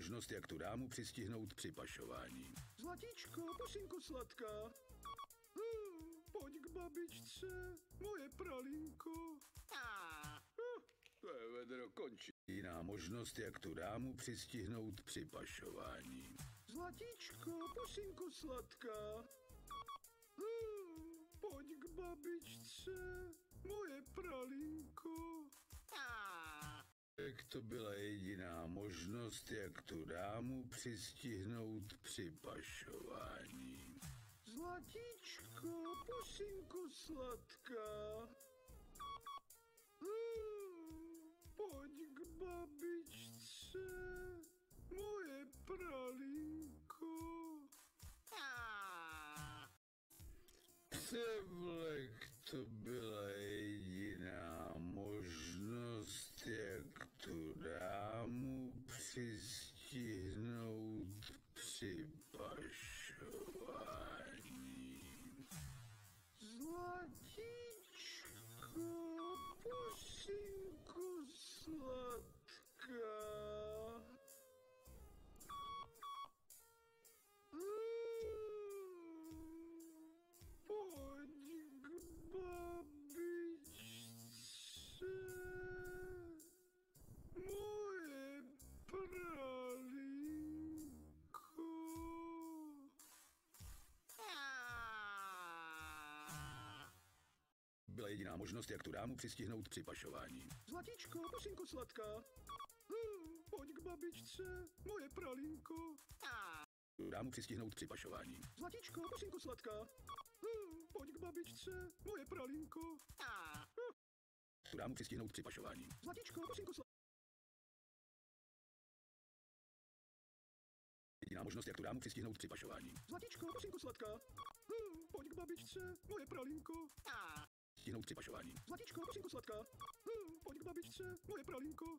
možnost, jak tu dámu přistihnout při pašování. Zlatíčko, pusinku sladká. Pojď k babičce, moje pralinko. To je vedro, končí. Jiná možnost, jak tu dámu přistihnout při pašování. Zlatíčko, pusinku sladká. Pojď k babičce, moje pralinko. Tak to byla jediná možnost, jak tu dámu přistihnout při pašování. Zlatíčko, pusinku sladká. Pojď k babičce, moje pralinko. Převlek to byla jediná možnost, jak tu dámu přistihnout při pašování. Zlatíčko, pusinku sladká. Pojď k babičce, moje pralinko. Byla jediná možnost, jak tu dámu přistihnout při pašování. Zlatíčko, pusinku sladká. Pojď k babičce, moje pralinko. Tu dámu přistihnout při pašování. Zlatíčko, pusinku sladká. Pojď k babičce, moje pralinko. Tu dámu přistihnout při pašování. Zlatíčko, pusinku sladká. Jediná možnost, jak tu dámu přistihnout při pašování. Zlatíčko, pusinku sladká. Pojď k babičce, moje pralinko. Stihnout při pašování. Zlatíčko, pusinku sladká. Pojď k babičce, moje pralinko.